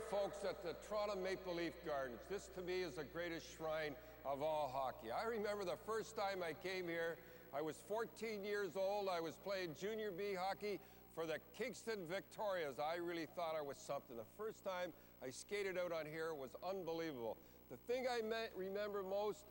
folks, at the Toronto Maple Leaf Gardens. This, to me, is the greatest shrine of all hockey. I remember the first time I came here, I was 14 years old. I was playing junior B hockey for the Kingston Victorias. I really thought I was something. The first time I skated out on here was unbelievable. The thing I remember most,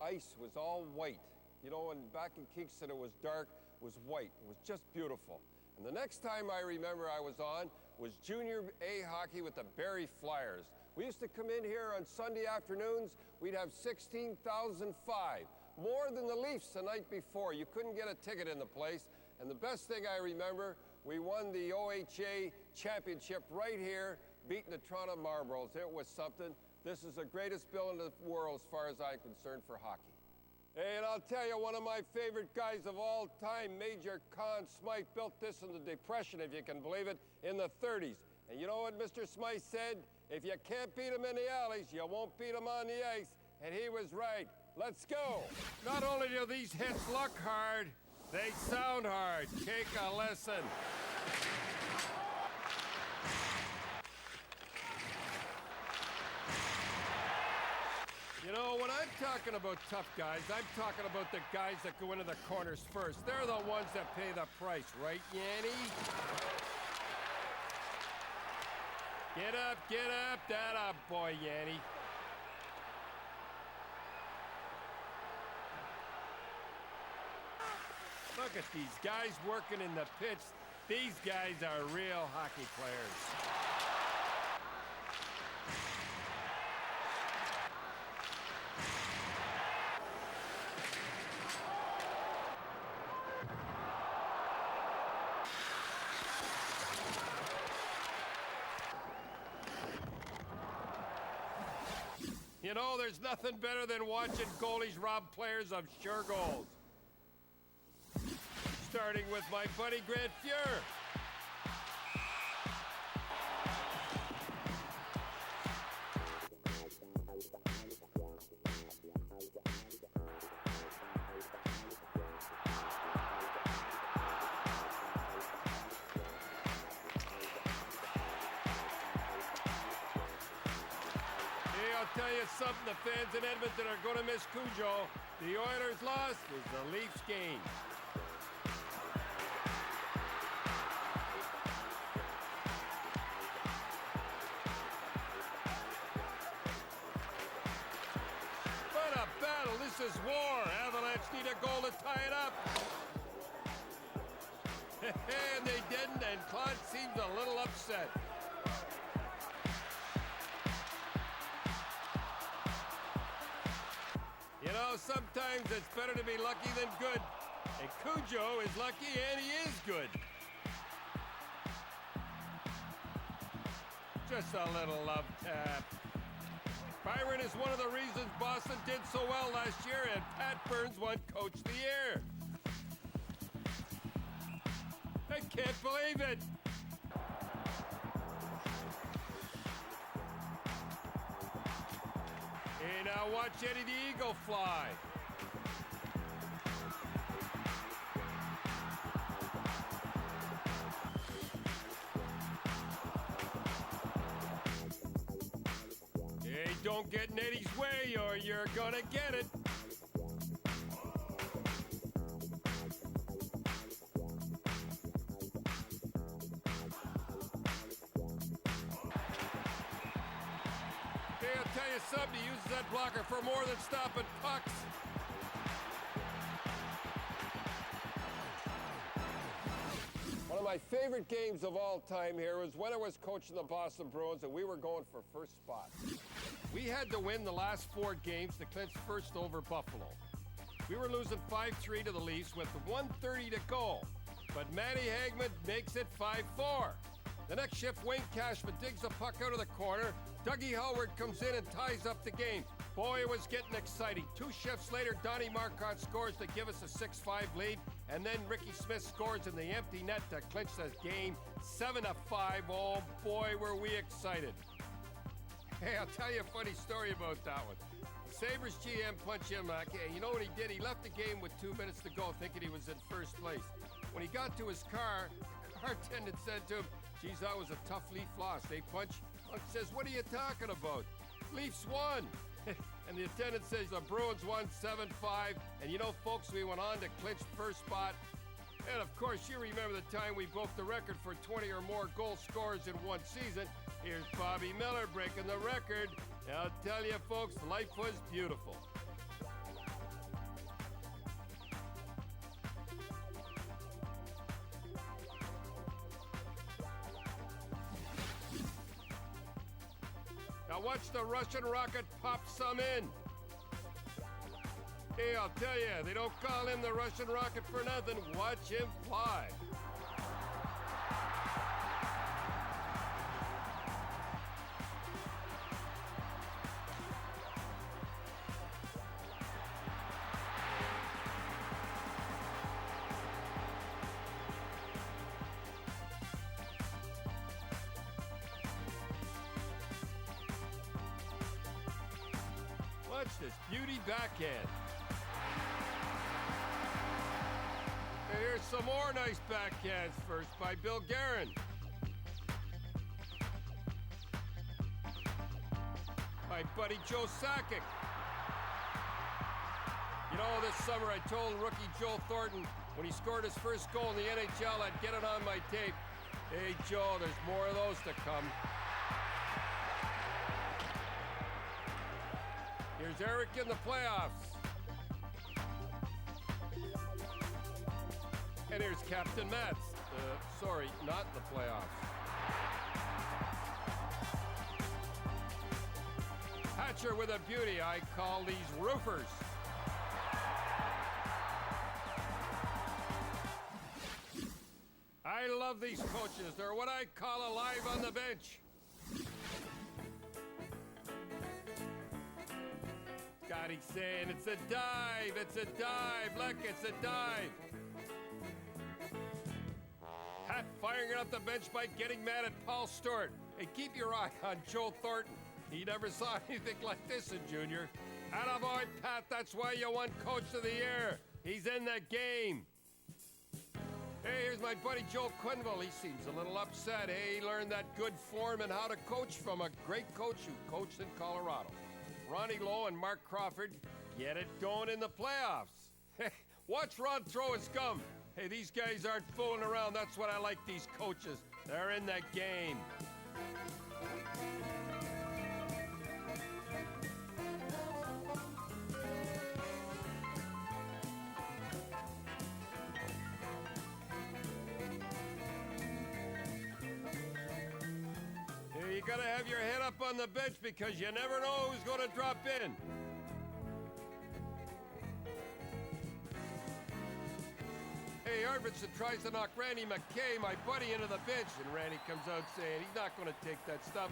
ice was all white. You know, and back in Kingston it was dark, it was white. It was just beautiful. And the next time I remember I was on was junior A hockey with the Barrie Flyers. We used to come in here on Sunday afternoons. We'd have 16,005, more than the Leafs the night before. You couldn't get a ticket in the place. And the best thing I remember, we won the OHA championship right here, beating the Toronto Marlboros. It was something. This is the greatest building in the world as far as I'm concerned for hockey. Hey, and I'll tell you, one of my favorite guys of all time, Major Conn Smythe, built this in the Depression, if you can believe it, in the 30s. And you know what Mr. Smythe said? If you can't beat him in the alleys, you won't beat him on the ice. And he was right. Let's go. Not only do these hits look hard, they sound hard. Take a listen. You know, when I'm talking about tough guys, I'm talking about the guys that go into the corners first. They're the ones that pay the price, right, Yanny? Get up, that up, boy, Yanny. Look at these guys working in the pitch. These guys are real hockey players. You know, there's nothing better than watching goalies rob players of sure goals. Starting with my buddy Grant Fuhr. I'll tell you something, the fans in Edmonton are going to miss Cujo. The Oilers' loss was the Leafs' gain. What a battle! This is war. Avalanche need a goal to tie it up. And they didn't, and Claude seems a little upset. You know, sometimes it's better to be lucky than good. And Cujo is lucky and he is good. Just a little love tap. Byron is one of the reasons Boston did so well last year, and Pat Burns won Coach of the Year. I can't believe it. Hey, now watch Eddie the Eagle fly. Hey, don't get in Eddie's way or you're gonna get it. Hey, I'll tell you something, he uses that blocker for more than stopping pucks. One of my favorite games of all time here was when I was coaching the Boston Bruins and we were going for first spot. We had to win the last 4 games to clinch first over Buffalo. We were losing 5-3 to the Leafs with 1:30 to go, but Matty Hagman makes it 5-4. The next shift, Wayne Cashman digs the puck out of the corner. Dougie Howard comes in and ties up the game. Boy, it was getting exciting. 2 shifts later, Donnie Marcotte scores to give us a 6-5 lead, and then Ricky Smith scores in the empty net to clinch the game 7-5. Oh boy, were we excited. Hey, I'll tell you a funny story about that one. Sabres GM punched him back. Hey, you know what he did? He left the game with 2 minutes to go, thinking he was in first place. When he got to his car, the Bartendant said to him, "Geez, that was a tough Leaf loss, eh, Punch?" Punch says, "What are you talking about? Leafs won." And the attendant says the Bruins won 7-5. And you know, folks, we went on to clinch first spot. And of course, you remember the time we broke the record for 20 or more goal scorers in one season. Here's Bobby Miller breaking the record. And I'll tell you, folks, life was beautiful. Now watch the Russian rocket pop some in. Hey, I'll tell you, they don't call him the Russian rocket for nothing. Watch him fly. Watch this beauty backhand. And here's some more nice backhands first by Bill Guerin. By buddy Joe Sakic. You know, this summer I told rookie Joe Thornton when he scored his first goal in the NHL, I'd get it on my tape. Hey, Joe, there's more of those to come. Here's Eric in the playoffs. And here's Captain Mats. Sorry, not the playoffs. Hatcher with a beauty. I call these roofers. I love these coaches. They're what I call alive on the bench. Scotty saying, it's a dive, it's a dive, look, it's a dive. Hat firing up the bench by getting mad at Paul Stewart. Hey, keep your eye on Joe Thornton. He never saw anything like this in junior. Attaboy, Pat, that's why you won Coach of the Year. He's in the game. Hey, here's my buddy Joe Quenneville. He seems a little upset. Hey, he learned that good form and how to coach from a great coach who coached in Colorado. Ronnie Lowe and Mark Crawford get it going in the playoffs. Watch Rod throw his gum. Hey, these guys aren't fooling around. That's what I like these coaches. They're in that game. You gotta have your head up on the bench because you never know who's gonna drop in. Hey, Arvidsson tries to knock Randy McKay, my buddy, into the bench, and Randy comes out saying he's not gonna take that stuff.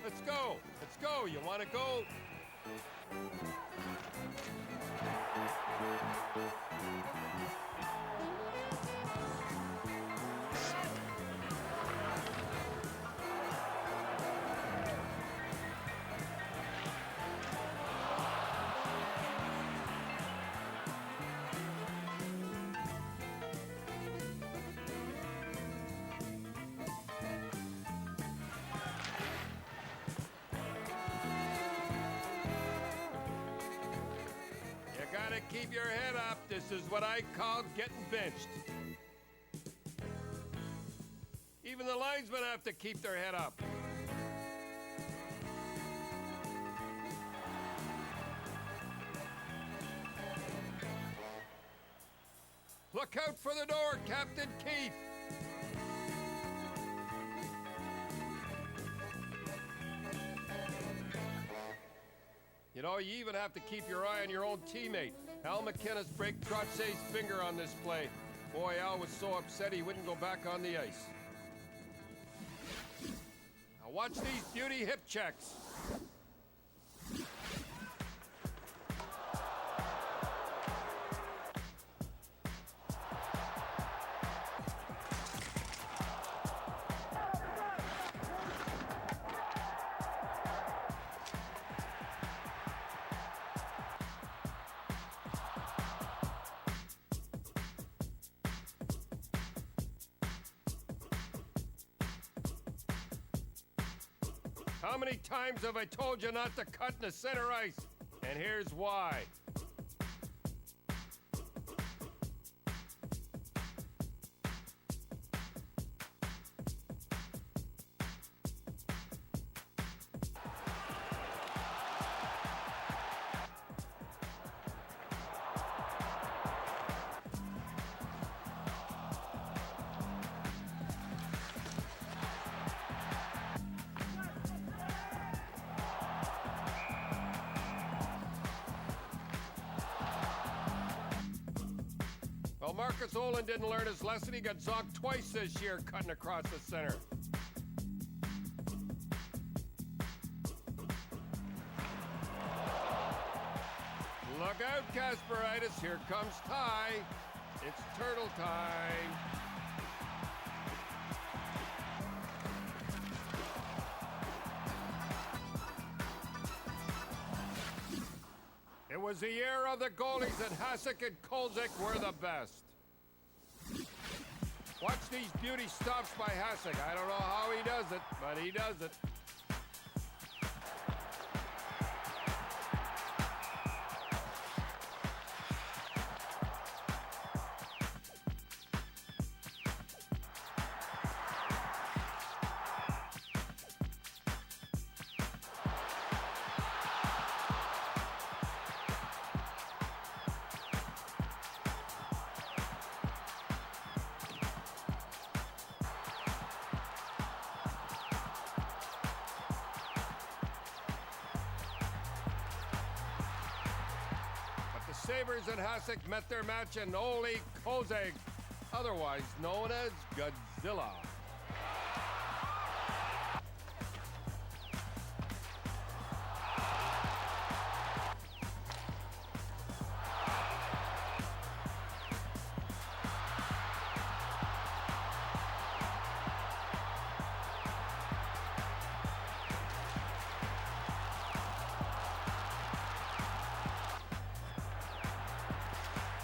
Let's go, let's go. You wanna go? Gotta keep your head up. This is what I call getting benched. Even the linesmen have to keep their head up. Look out for the door, Captain Keith. You know, you even have to keep your eye on your own teammate. Al McInnes break Trotset's finger on this play. Boy, Al was so upset he wouldn't go back on the ice. Now watch these beauty hip checks. How many times have I told you not to cut in the center ice? And here's why. Well, Marcus Olin didn't learn his lesson. He got zonked twice this year cutting across the center. Look out, Kasperitis. Here comes Ty. It's turtle time. It was the year of the goalies, and Hasek and Kolzek were the best. Watch these beauty stops by Hasek. I don't know how he does it, but he does it. Sabres and Hasek met their match in Ole Kozeg, otherwise known as Godzilla.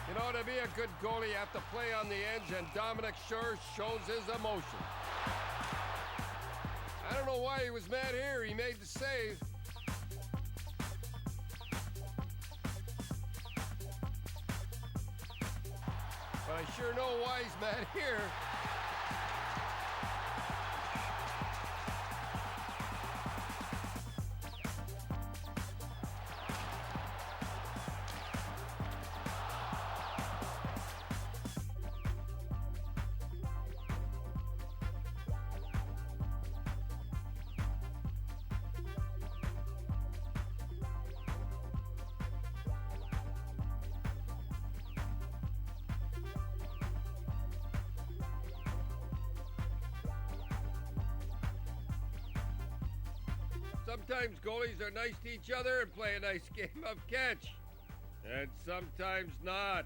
You know, to be a good goalie, you have to play on the edge, and Dominic sure shows his emotion. I don't know why he was mad here. He made the save. But I sure know why he's mad here. Sometimes goalies are nice to each other and play a nice game of catch. And sometimes not.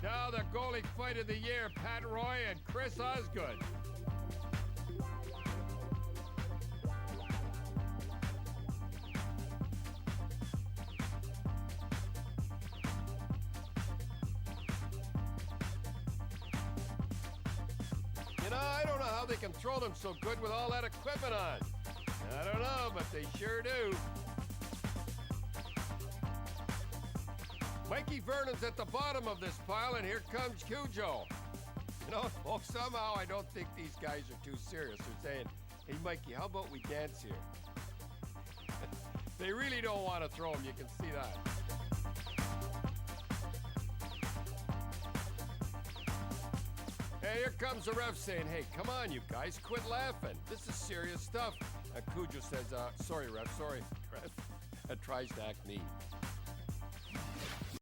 Now the goalie fight of the year, Pat Roy and Chris Osgood. You know, I don't know how they can throw them so good with all that equipment on. I don't know, but they sure do. Mikey Vernon's at the bottom of this pile, and here comes Cujo. You know, well, somehow I don't think these guys are too serious. They're saying, hey, Mikey, how about we dance here? They really don't want to throw him, you can see that. Hey, here comes the ref saying, hey, come on, you guys, quit laughing. This is serious stuff. Cujo says, sorry, ref, sorry. Ref tries to act neat.